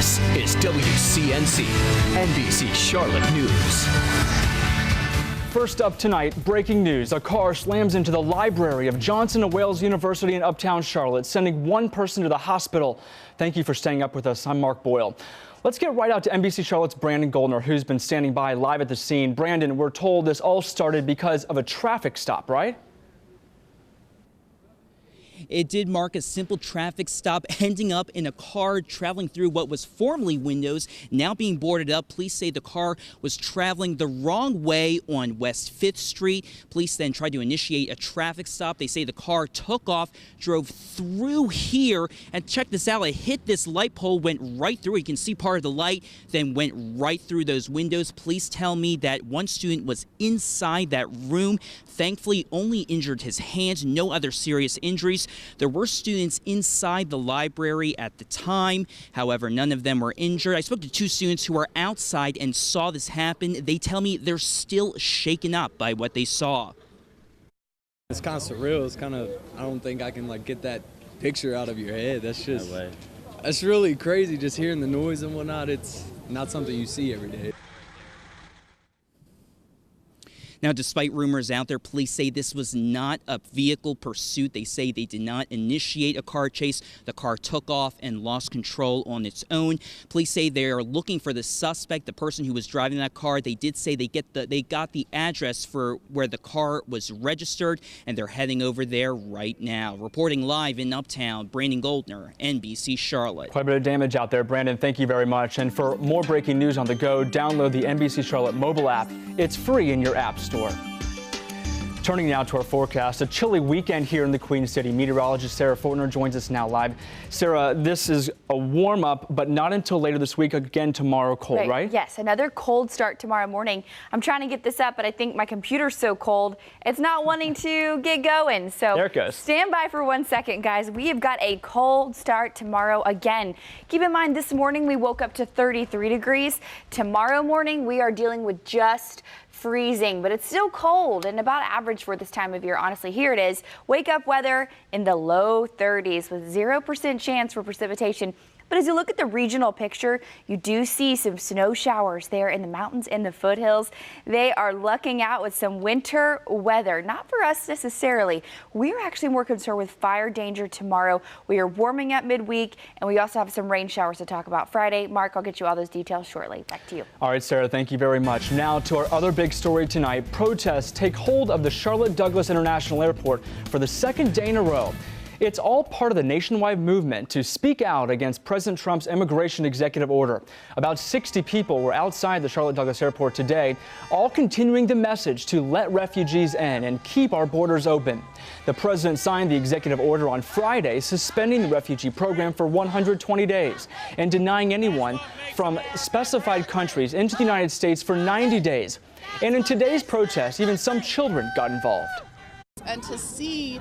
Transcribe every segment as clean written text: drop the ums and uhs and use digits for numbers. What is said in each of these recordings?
This is WCNC, NBC Charlotte News. First up tonight, breaking news. A car slams into the library of Johnson & Wales University in Uptown Charlotte, sending one person to the hospital. Thank you for staying up with us. I'm Mark Boyle. Let's get right out to NBC Charlotte's Brandon Goldner, who's been standing by live at the scene. Brandon, we're told this all started because of a traffic stop, right? It did mark a simple traffic stop, ending up in a car traveling through what was formerly windows, now being boarded up. Police say the car was traveling the wrong way on West 5th Street. Police then tried to initiate a traffic stop. They say the car took off, drove through here, and check this out. It hit this light pole, went right through. You can see part of the light, then went right through those windows. Police tell me that one student was inside that room. Thankfully, only injured his hands, no other serious injuries. There were students inside the library at the time. However, none of them were injured. I spoke to two students who were outside and saw this happen. They tell me they're still shaken up by what they saw. It's kind of surreal. It's kind of, I don't think I can get that picture out of your head. That's just, that's really crazy just hearing the noise and whatnot. It's not something you see every day. Now, despite rumors out there, police say this was not a vehicle pursuit. They say they did not initiate a car chase. The car took off and lost control on its own. Police say they are looking for the suspect, the person who was driving that car. They did say they got the address for where the car was registered, and they're heading over there right now. Reporting live in Uptown, Brandon Goldner, NBC Charlotte. Quite a bit of damage out there, Brandon. Thank you very much. And for more breaking news on the go, download the NBC Charlotte mobile app. It's free in your app store. Turning now to our forecast, a chilly weekend here in the Queen City. Meteorologist Sarah Fortner joins us now live. Sarah, this is a warm up, but not until later this week. Again, tomorrow cold, right? Yes, another cold start tomorrow morning. I'm trying to get this up, but I think my computer's so cold, it's not wanting to get going. So there it goes. Stand by for 1 second, guys. We have got a cold start tomorrow again. Keep in mind, this morning we woke up to 33 degrees. Tomorrow morning we are dealing with just freezing, but it's still cold and about average for this time of year. Honestly, here it is. Wake up weather in the low 30s with 0% chance for precipitation. But as you look at the regional picture, you do see some snow showers there in the mountains and the foothills. They are lucking out with some winter weather. Not for us necessarily. We're actually more concerned with fire danger tomorrow. We are warming up midweek, and we also have some rain showers to talk about Friday. Mark, I'll get you all those details shortly. Back to you. All right, Sarah, thank you very much. Now to our other big story tonight. Protests take hold of the Charlotte Douglas International Airport for the second day in a row. It's all part of the nationwide movement to speak out against President Trump's immigration executive order. About 60 people were outside the Charlotte Douglas Airport today, all continuing the message to let refugees in and keep our borders open. The president signed the executive order on Friday, suspending the refugee program for 120 days and denying anyone from specified countries into the United States for 90 days. And in today's protest, even some children got involved. And to see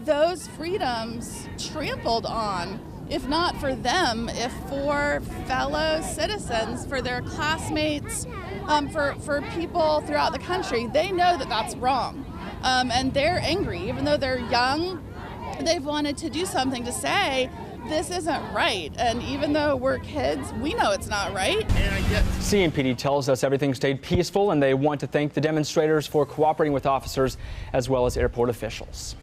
those freedoms trampled on, if not for them, if for fellow citizens, for their classmates, for people throughout the country. They know that that's wrong, and they're angry. Even though they're young, they've wanted to do something to say, this isn't right. And even though we're kids, we know it's not right. CMPD tells us everything stayed peaceful, and they want to thank the demonstrators for cooperating with officers as well as airport officials.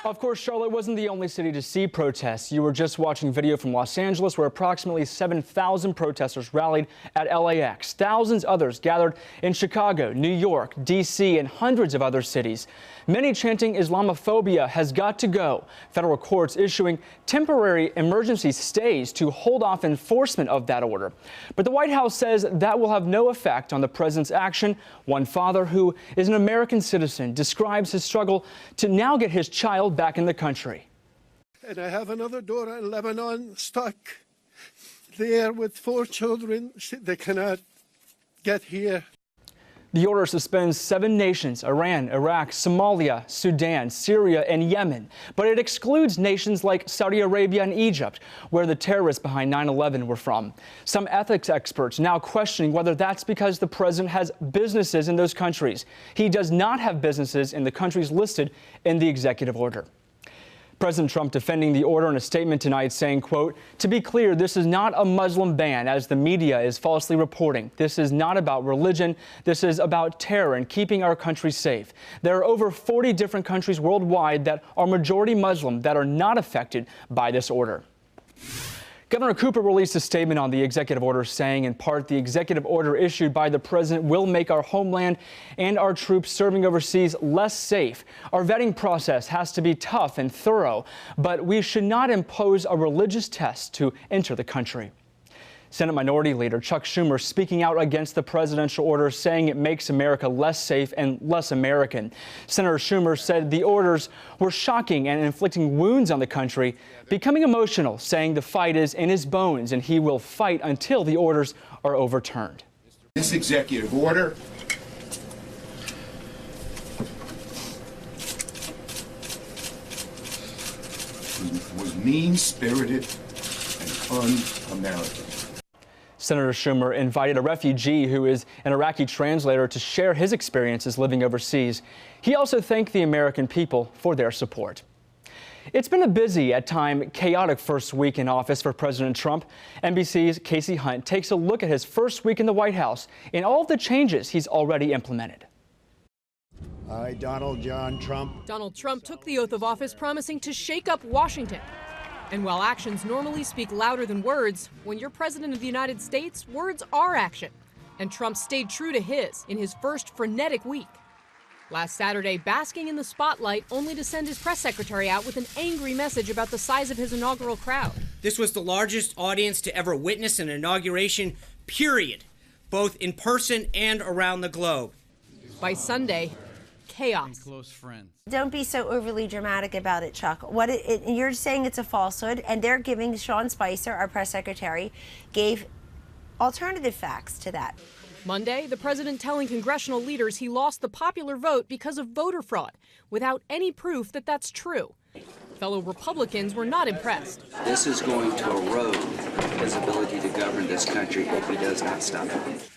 Of course, Charlotte wasn't the only city to see protests. You were just watching video from Los Angeles, where approximately 7,000 protesters rallied at LAX. Thousands others gathered in Chicago, New York, D.C., and hundreds of other cities. Many chanting Islamophobia has got to go. Federal courts issuing temporary emergency stays to hold off enforcement of that order. But the White House says that will have no effect on the president's action. One father, who is an American citizen, describes his struggle to now get his child back in the country. And I have another daughter in Lebanon stuck there with 4 children. They cannot get here. The order suspends 7 nations: Iran, Iraq, Somalia, Sudan, Syria, and Yemen. But it excludes nations like Saudi Arabia and Egypt, where the terrorists behind 9/11 were from. Some ethics experts now questioning whether that's because the president has businesses in those countries. He does not have businesses in the countries listed in the executive order. President Trump defending the order in a statement tonight saying, quote, "To be clear, this is not a Muslim ban, as the media is falsely reporting. This is not about religion. This is about terror and keeping our country safe. There are over 40 different countries worldwide that are majority Muslim that are not affected by this order." Governor Cooper released a statement on the executive order saying, in part, the executive order issued by the president will make our homeland and our troops serving overseas less safe. Our vetting process has to be tough and thorough, but we should not impose a religious test to enter the country. Senate Minority Leader Chuck Schumer speaking out against the presidential order, saying it makes America less safe and less American. Senator Schumer said the orders were shocking and inflicting wounds on the country, becoming emotional, saying the fight is in his bones and he will fight until the orders are overturned. This executive order was mean-spirited and un-American. Senator Schumer invited a refugee who is an Iraqi translator to share his experiences living overseas. He also thanked the American people for their support. It's been a busy, at times chaotic first week in office for President Trump. NBC's Casey Hunt takes a look at his first week in the White House and all of the changes he's already implemented. I, Donald John Trump. Donald Trump took the oath of office promising to shake up Washington. And while actions normally speak louder than words, when you're president of the United States, words are action. And Trump stayed true to his in his first frenetic week. Last Saturday, basking in the spotlight, only to send his press secretary out with an angry message about the size of his inaugural crowd. This was the largest audience to ever witness an inauguration, period, both in person and around the globe. By Sunday, chaos. Close friends. Don't be so overly dramatic about it, Chuck. You're saying it's a falsehood, and they're giving Sean Spicer, our press secretary, gave alternative facts to that. Monday, the president telling congressional leaders he lost the popular vote because of voter fraud, without any proof that that's true. Fellow Republicans were not impressed. This is going to erode his ability to govern this country if he does not stop it.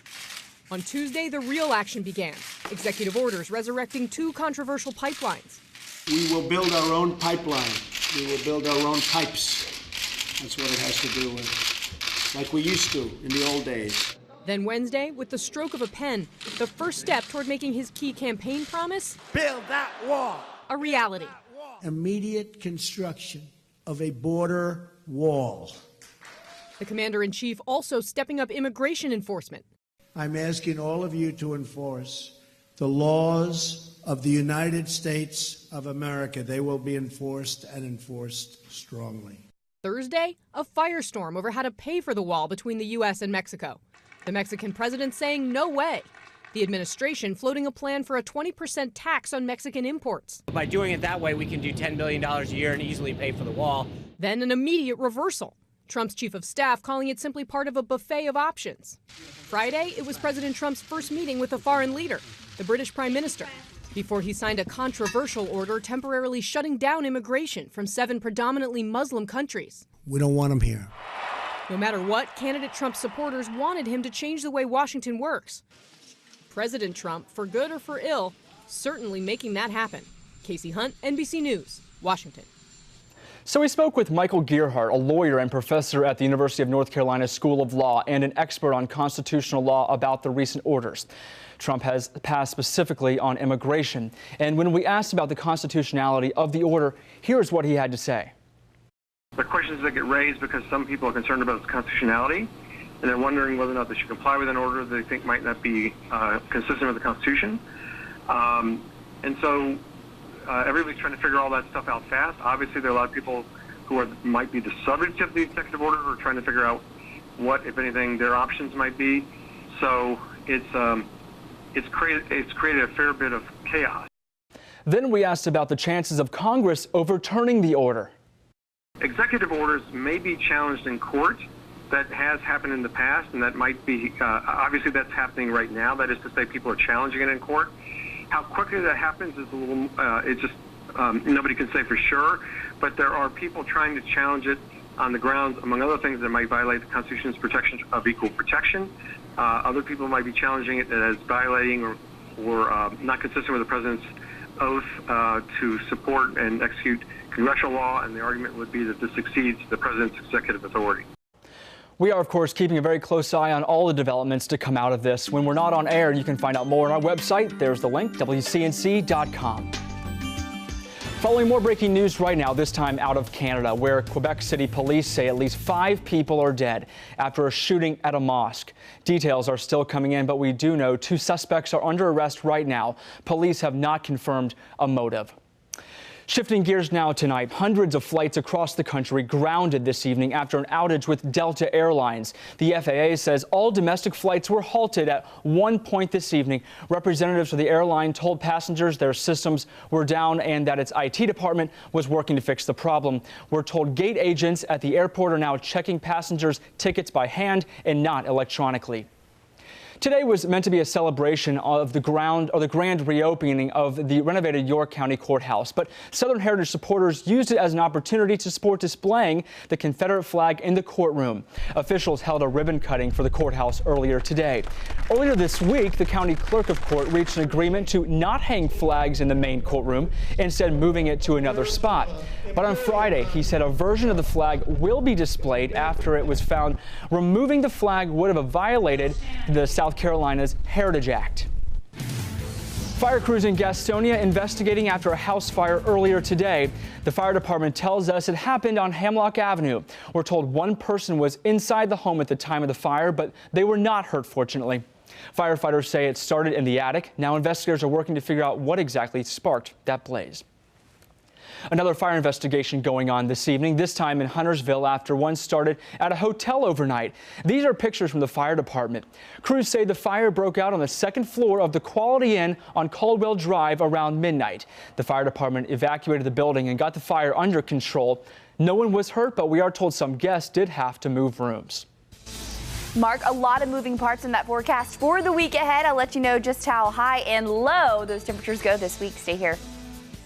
On Tuesday, the real action began. Executive orders resurrecting 2 controversial pipelines. We will build our own pipeline. We will build our own pipes. That's what it has to do with, like we used to in the old days. Then Wednesday, with the stroke of a pen, the first step toward making his key campaign promise, build that wall, a reality. Immediate construction of a border wall. The commander-in-chief also stepping up immigration enforcement. I'm asking all of you to enforce the laws of the United States of America. They will be enforced and enforced strongly. Thursday, a firestorm over how to pay for the wall between the U.S. and Mexico. The Mexican president saying no way. The administration floating a plan for a 20% tax on Mexican imports. By doing it that way, we can do $10 billion a year and easily pay for the wall. Then an immediate reversal. Trump's chief of staff calling it simply part of a buffet of options. Friday, it was President Trump's first meeting with a foreign leader, the British Prime Minister, before he signed a controversial order temporarily shutting down immigration from 7 predominantly Muslim countries. We don't want them here. No matter what, candidate Trump's supporters wanted him to change the way Washington works. President Trump, for good or for ill, certainly making that happen. Casey Hunt, NBC News, Washington. So we spoke with Michael Gearhart, a lawyer and professor at the University of North Carolina School of Law and an expert on constitutional law, about the recent orders Trump has passed specifically on immigration. And when we asked about the constitutionality of the order, here's what he had to say. The questions that get raised because some people are concerned about its constitutionality, and they're wondering whether or not they should comply with an order they think might not be consistent with the Constitution. And so everybody's trying to figure all that stuff out fast. Obviously, there are a lot of people who might be the subject of the executive order who are trying to figure out what, if anything, their options might be. So it's created a fair bit of chaos. Then we asked about the chances of Congress overturning the order. Executive orders may be challenged in court. That has happened in the past, and that might be, obviously that's happening right now. That is to say, people are challenging it in court. How quickly that happens is a little, nobody can say for sure, but there are people trying to challenge it on the grounds, among other things, that might violate the Constitution's protection of equal protection. Other people might be challenging it as violating or not consistent with the president's oath to support and execute congressional law, and the argument would be that this exceeds the president's executive authority. We are, of course, keeping a very close eye on all the developments to come out of this. When we're not on air, you can find out more on our website. There's the link, WCNC.com. Following more breaking news right now, this time out of Canada, where Quebec City police say at least 5 people are dead after a shooting at a mosque. Details are still coming in, but we do know 2 suspects are under arrest right now. Police have not confirmed a motive. Shifting gears now tonight, hundreds of flights across the country grounded this evening after an outage with Delta Airlines. The FAA says all domestic flights were halted at one point this evening. Representatives of the airline told passengers their systems were down and that its IT department was working to fix the problem. We're told gate agents at the airport are now checking passengers' tickets by hand and not electronically. Today was meant to be a celebration of the grand reopening of the renovated York County Courthouse, but Southern Heritage supporters used it as an opportunity to support displaying the Confederate flag in the courtroom. Officials held a ribbon cutting for the courthouse earlier today. Earlier this week, the county clerk of court reached an agreement to not hang flags in the main courtroom, instead moving it to another spot. But on Friday, he said a version of the flag will be displayed after it was found removing the flag would have violated the South Carolina's Heritage Act. Fire crews in Gastonia investigating after a house fire earlier today. The fire department tells us it happened on Hamlock Avenue. We're told one person was inside the home at the time of the fire, but they were not hurt, fortunately. Firefighters say it started in the attic. Now investigators are working to figure out what exactly sparked that blaze. Another fire investigation going on this evening, this time in Huntersville after one started at a hotel overnight. These are pictures from the fire department. Crews say the fire broke out on the 2nd floor of the Quality Inn on Caldwell Drive around midnight. The fire department evacuated the building and got the fire under control. No one was hurt, but we are told some guests did have to move rooms. Mark, a lot of moving parts in that forecast for the week ahead. I'll let you know just how high and low those temperatures go this week. Stay here.